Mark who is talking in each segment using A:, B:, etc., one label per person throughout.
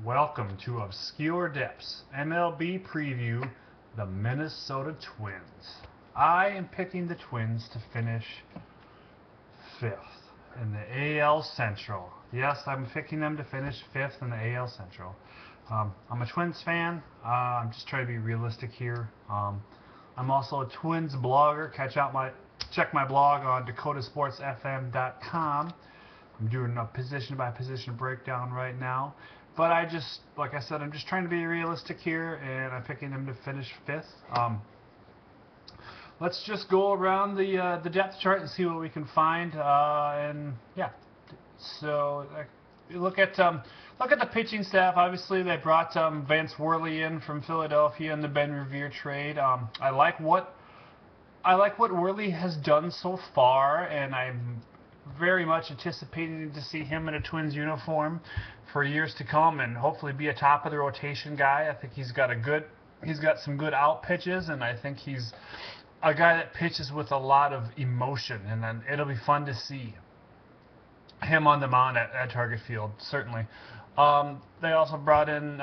A: welcome to Obscure Depths MLB preview, the Minnesota Twins. I am picking the Twins to finish 5th in the AL Central. Yes, I'm picking them to finish 5th in the AL Central. I'm a Twins fan. I'm just trying to be realistic here. I'm also a Twins blogger. Check my blog on dakotasportsfm.com. I'm doing a position-by-position breakdown right now. But like I said, I'm just trying to be realistic here, and I'm picking them to finish 5th. Let's just go around the depth chart and see what we can find. So look at the pitching staff. Obviously, they brought Vance Worley in from Philadelphia in the Ben Revere trade. I like what Worley has done so far, and I'm very much anticipating to see him in a Twins uniform for years to come, and hopefully be a top of the rotation guy. I think he's got some good out pitches, and I think he's a guy that pitches with a lot of emotion, and then it'll be fun to see him on the mound at Target Field, certainly. They also brought in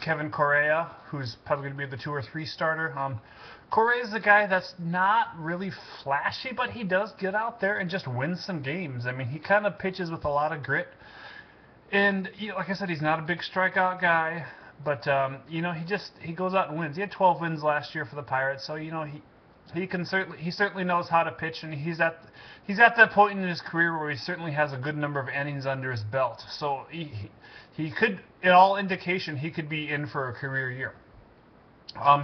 A: Kevin Correa, who's probably going to be the 2 or 3 starter. Correa is a guy that's not really flashy, but he does get out there and just win some games. I mean, he kind of pitches with a lot of grit. And like I said, he's not a big strikeout guy, but he goes out and wins. He had 12 wins last year for the Pirates, so he certainly knows how to pitch, and he's at that point in his career where he certainly has a good number of innings under his belt. So he could, in all indication, he could be in for a career year.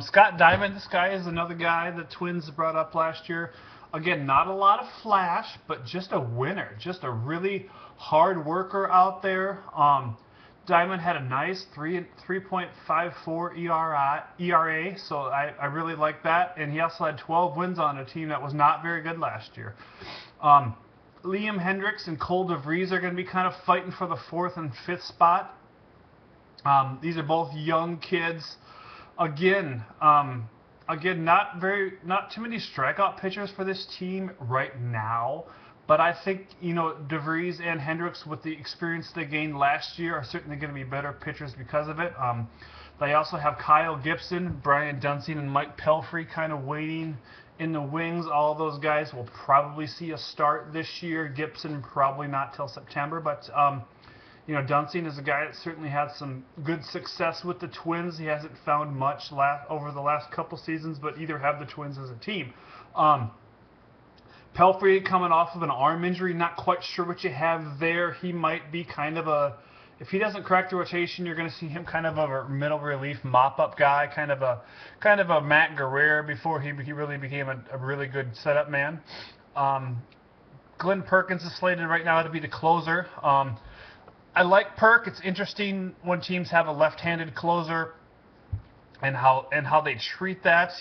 A: Scott Diamond, this guy is another guy the Twins brought up last year. Again, not a lot of flash, but just a winner, just a really hard worker out there. Diamond had a nice 3.54 ERA, so I really like that. And he also had 12 wins on a team that was not very good last year. Liam Hendricks and Cole DeVries are going to be kind of fighting for the 4th and 5th spot. These are both young kids. Again, not too many strikeout pitchers for this team right now. But I think, DeVries and Hendricks, with the experience they gained last year, are certainly going to be better pitchers because of it. They also have Kyle Gibson, Brian Dunsing, and Mike Pelfrey kind of waiting in the wings. All of those guys will probably see a start this year. Gibson probably not till September, but Dunsing is a guy that certainly had some good success with the Twins. He hasn't found much over the last couple seasons, but either have the Twins as a team. Pelfrey coming off of an arm injury, not quite sure what you have there. He might be kind of if he doesn't crack the rotation, you're going to see him kind of a middle relief mop-up guy, kind of a Matt Guerrero before he really became a really good setup man. Glenn Perkins is slated right now to be the closer. I like Perk. It's interesting when teams have a left-handed closer and how they treat that.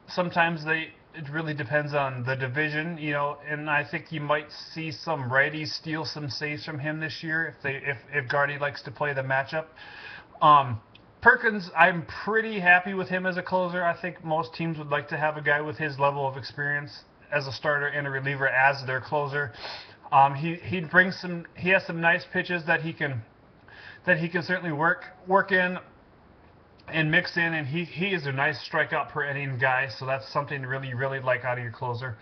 A: Sometimes it really depends on the division, and I think you might see some righties steal some saves from him this year if Gardy likes to play the matchup. Perkins, I'm pretty happy with him as a closer. I think most teams would like to have a guy with his level of experience as a starter and a reliever as their closer. He has some nice pitches that he can certainly work in and mix in, and he is a nice strikeout per inning guy, so that's something to really, really like out of your closer.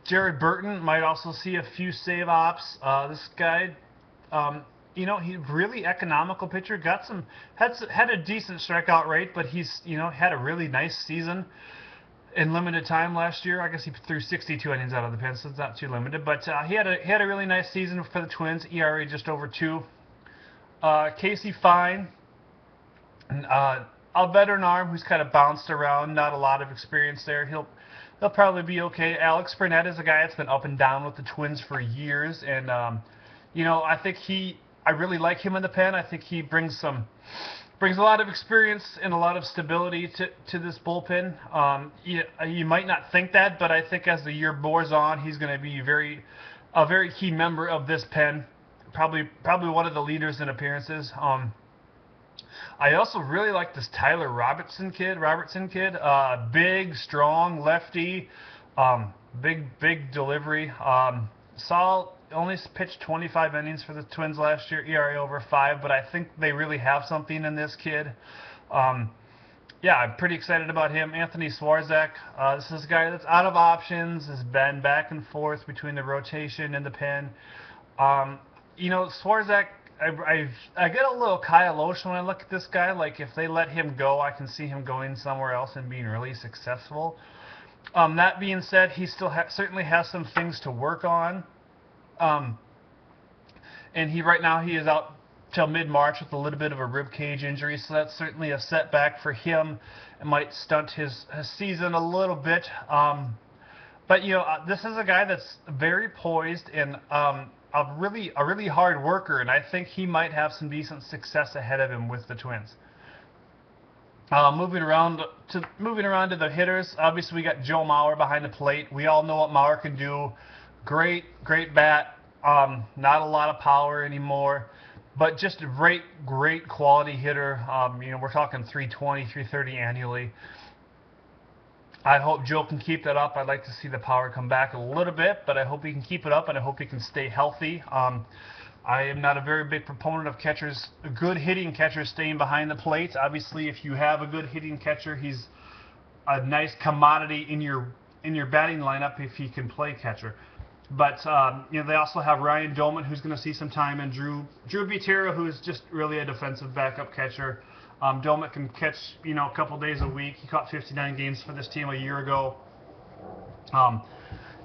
A: Jared Burton might also see a few save ops. This guy, he's really economical pitcher. Had a decent strikeout rate, but he's had a really nice season in limited time last year. I guess he threw 62 innings out of the pen, so it's not too limited. But he had a really nice season for the Twins. ERA just over 2. Casey Fine, a veteran arm who's kind of bounced around, not a lot of experience there. He'll probably be okay. Alex Burnett is a guy that's been up and down with the Twins for years, and I really like him in the pen. I think he brings a lot of experience and a lot of stability to this bullpen. You might not think that, but I think as the year bores on, he's going to be a very key member of this pen. Probably one of the leaders in appearances. I also really like this Tyler Robertson kid. Big, strong lefty, big delivery. only pitched 25 innings for the Twins last year, ERA over 5, but I think they really have something in this kid. Yeah, I'm pretty excited about him. Anthony Swarzak, this is a guy that's out of options, has been back and forth between the rotation and the pen. Swarzak, I get a little Kyle Osh when I look at this guy. Like, if they let him go, I can see him going somewhere else and being really successful. That being said, he still certainly has some things to work on. And right now he is out till mid-March with a little bit of a rib cage injury, so that's certainly a setback for him. It might stunt his season a little bit. But this is a guy that's very poised and a really hard worker, and I think he might have some decent success ahead of him with the Twins. Moving around to the hitters, obviously we got Joe Mauer behind the plate. We all know what Mauer can do. Great bat. Not a lot of power anymore, but just a great quality hitter. We're talking 320, 330 annually. I hope Joe can keep that up. I'd like to see the power come back a little bit, but I hope he can keep it up, and I hope he can stay healthy. I am not a very big proponent of good hitting catchers staying behind the plate. Obviously, if you have a good hitting catcher, he's a nice commodity in your batting lineup if he can play catcher. But they also have Ryan Doman, who's going to see some time, and Drew Butera, who is just really a defensive backup catcher. Doman can catch a couple days a week. He caught 59 games for this team a year ago.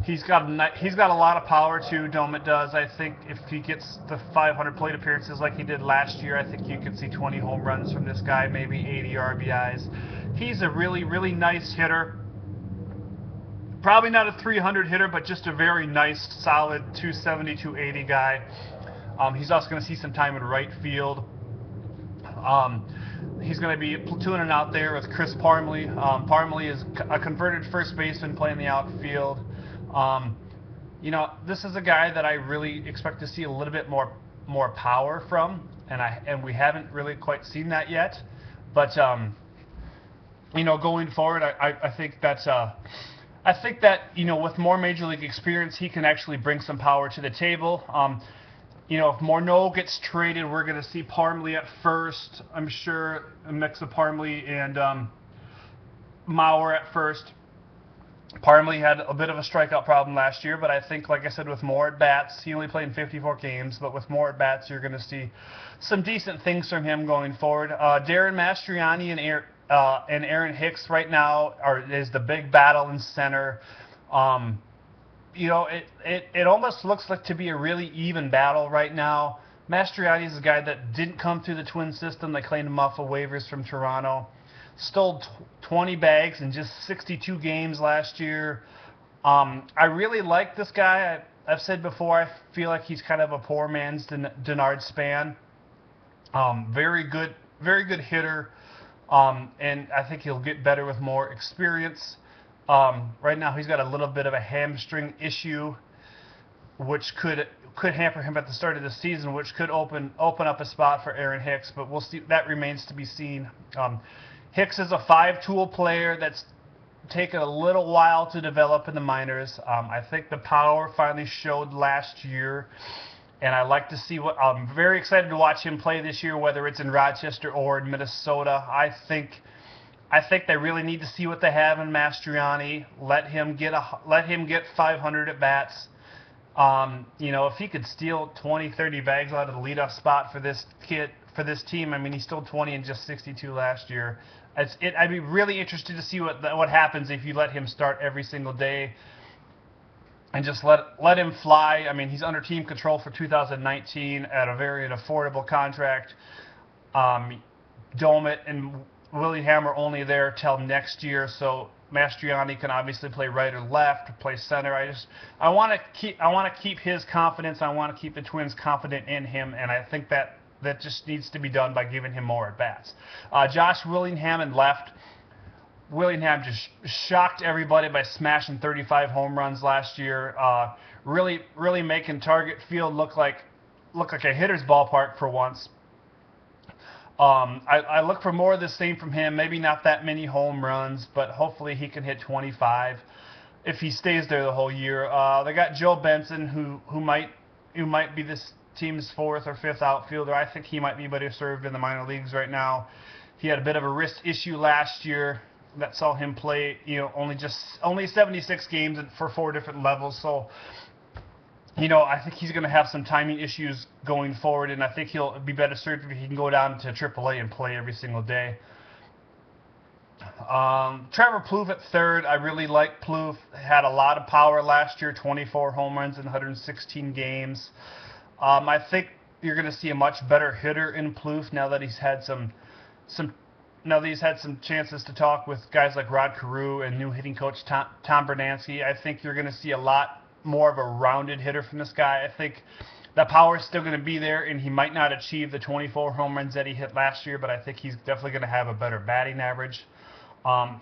A: He's got a lot of power too. Doman does. I think if he gets the 500 plate appearances like he did last year, I think you could see 20 home runs from this guy, maybe 80 RBIs. He's a really nice hitter. Probably not a 300 hitter, but just a very nice, solid 270, 280 guy. He's also going to see some time in right field. He's going to be platooning out there with Chris Parmelee. Parmelee is a converted first baseman playing the outfield. This is a guy that I really expect to see a little bit more power from, and we haven't really quite seen that yet. But going forward, I think that with more major league experience, he can actually bring some power to the table. If Morneau gets traded, we're going to see Parmelee at first. I'm sure a mix of Parmelee and Mauer at first. Parmelee had a bit of a strikeout problem last year, but I think, like I said, with more at-bats, he only played in 54 games, but with more at-bats, you're going to see some decent things from him going forward. Darren Mastriani and Aaron Hicks right now is the big battle in center. It almost looks like to be a really even battle right now. Mastriani is a guy that didn't come through the Twin system. They claimed him off of waivers from Toronto. Stole 20 bags in just 62 games last year. I really like this guy. I've said before, I feel like he's kind of a poor man's Denard Span. Very good hitter. And I think he'll get better with more experience. Right now, he's got a little bit of a hamstring issue, which could hamper him at the start of the season, which could open up a spot for Aaron Hicks. But we'll see. That remains to be seen. Hicks is a 5-tool player that's taken a little while to develop in the minors. I think the power finally showed last year, and I like to see I'm very excited to watch him play this year, whether it's in Rochester or in Minnesota. I think they really need to see what they have in Mastriani. Let him get 500 at bats. If he could steal 20, 30 bags out of the leadoff spot for this team. I mean, he stole 20 in just 62 last year. I'd be really interested to see what happens if you let him start every single day and just let him fly. I mean, he's under team control for 2019 at a very affordable contract. Domet and Willingham are only there till next year, so Mastriani can obviously play right or left, play center. I want to keep his confidence. I want to keep the Twins confident in him, and I think that just needs to be done by giving him more at bats. Josh Willingham in left. Willingham just shocked everybody by smashing 35 home runs last year. Really making Target Field look like a hitter's ballpark for once. I look for more of the same from him. Maybe not that many home runs, but hopefully he can hit 25 if he stays there the whole year. They got Joe Benson, who might who might be this team's fourth or fifth outfielder. I think he might be better served in the minor leagues right now. He had a bit of a wrist issue last year that saw him play, only 76 games for 4 different levels. So, I think he's going to have some timing issues going forward, and I think he'll be better served if he can go down to AAA and play every single day. Trevor Plouffe at third. I really like Plouffe. Had a lot of power last year, 24 home runs in 116 games. I think you're going to see a much better hitter in Plouffe now that he's had some chances to talk with guys like Rod Carew and new hitting coach Tom Bernanski. I think you're going to see a lot more of a rounded hitter from this guy. I think the power is still going to be there, and he might not achieve the 24 home runs that he hit last year, but I think he's definitely going to have a better batting average.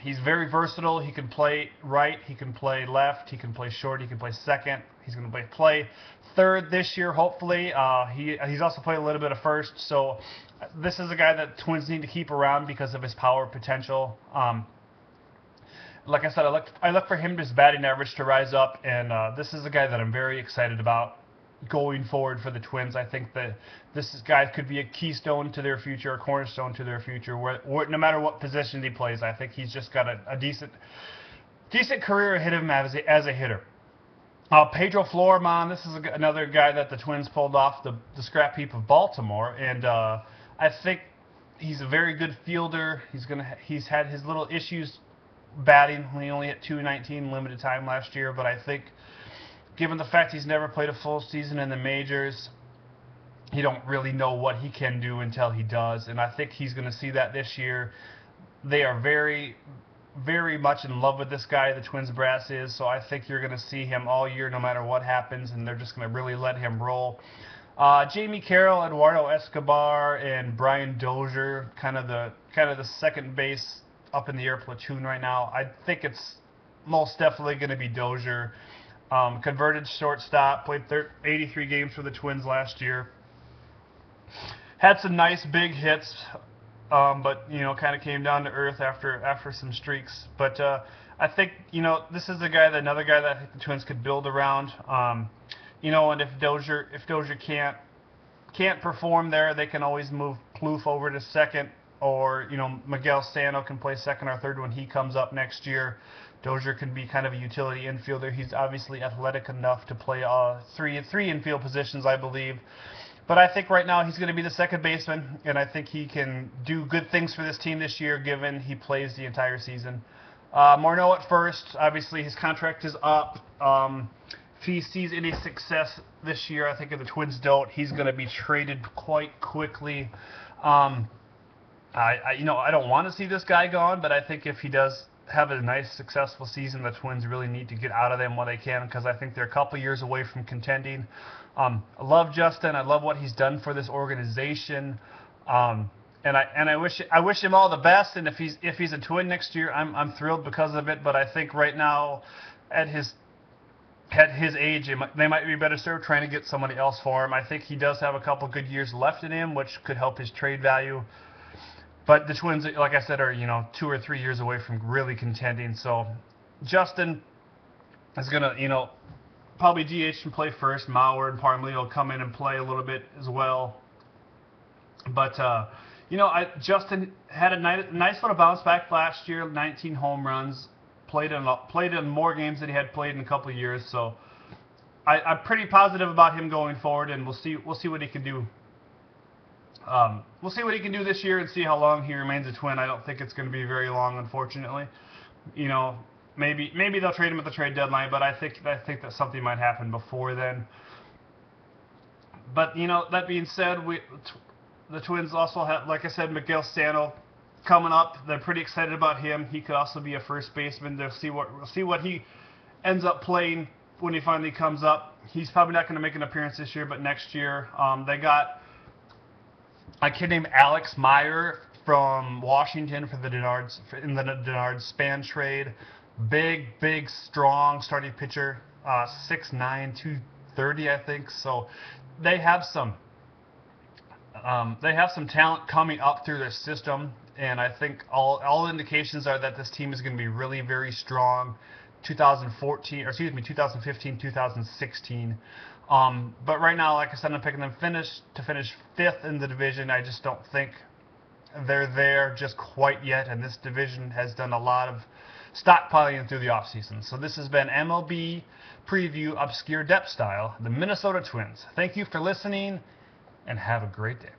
A: He's very versatile. He can play right, he can play left, he can play short, he can play second. He's going to play third this year, hopefully. He's also played a little bit of first, so this is a guy that Twins need to keep around because of his power potential. Like I said, I look for him, his batting average to rise up, and this is a guy that I'm very excited about going forward for the Twins. I think that this guy could be a keystone to their future, a cornerstone to their future, no matter what position he plays. I think he's just got a decent career ahead of him as a hitter. Pedro Florimon, this is another guy that the Twins pulled off the scrap heap of Baltimore, and I think he's a very good fielder. He's had his little issues batting. He only hit .219 limited time last year, but I think given the fact he's never played a full season in the majors, you don't really know what he can do until he does, and I think he's going to see that this year. They are very, very much in love with this guy, the Twins brass is, so I think you're going to see him all year no matter what happens, and they're just going to really let him roll. Jamie Carroll, Eduardo Escobar, and Brian Dozier, kind of the second base up in the air platoon right now. I think it's most definitely going to be Dozier. Converted shortstop, played 83 games for the Twins last year. Had some nice big hits, but kind of came down to earth after some streaks. But I think this is another guy that I think the Twins could build around. And if Dozier can't perform there, they can always move Plouffe over to second, or Miguel Sano can play second or third when he comes up next year. Dozier can be kind of a utility infielder. He's obviously athletic enough to play three infield positions, I believe. But I think right now he's going to be the second baseman, and I think he can do good things for this team this year, given he plays the entire season. Morneau at first. Obviously, his contract is up. If he sees any success this year, I think if the Twins don't, he's going to be traded quite quickly. I don't want to see this guy gone, but I think if he does have a nice, successful season, the Twins really need to get out of them while they can, because I think they're a couple years away from contending. I love Justin. I love what he's done for this organization, and I wish him all the best. And if he's a Twin next year, I'm thrilled because of it. But I think right now, at his age, they might be better served trying to get somebody else for him. I think he does have a couple good years left in him, which could help his trade value. But the Twins, like I said, are 2 or 3 years away from really contending. So Justin is gonna probably DH and play first. Mauer and Parmelee will come in and play a little bit as well. But Justin had a nice little bounce back last year. 19 home runs. Played in more games than he had played in a couple of years. So I'm pretty positive about him going forward, and we'll see what he can do. We'll see what he can do this year and see how long he remains a Twin. I don't think it's going to be very long, unfortunately. Maybe they'll trade him at the trade deadline, but I think that something might happen before then. But that being said, the Twins also have, like I said, Miguel Sano coming up. They're pretty excited about him. He could also be a first baseman. We'll see what he ends up playing when he finally comes up. He's probably not going to make an appearance this year, but next year they got a kid named Alex Meyer from Washington for the Denard Span trade. Big, strong starting pitcher, 6'9", 230, I think. So they have some talent coming up through their system, and I think all indications are that this team is going to be really very strong 2015, 2016. But right now, like I said, I'm picking them to finish 5th in the division. I just don't think they're there just quite yet, and this division has done a lot of stockpiling through the offseason. So this has been MLB Preview Obscure Depth Style, the Minnesota Twins. Thank you for listening, and have a great day.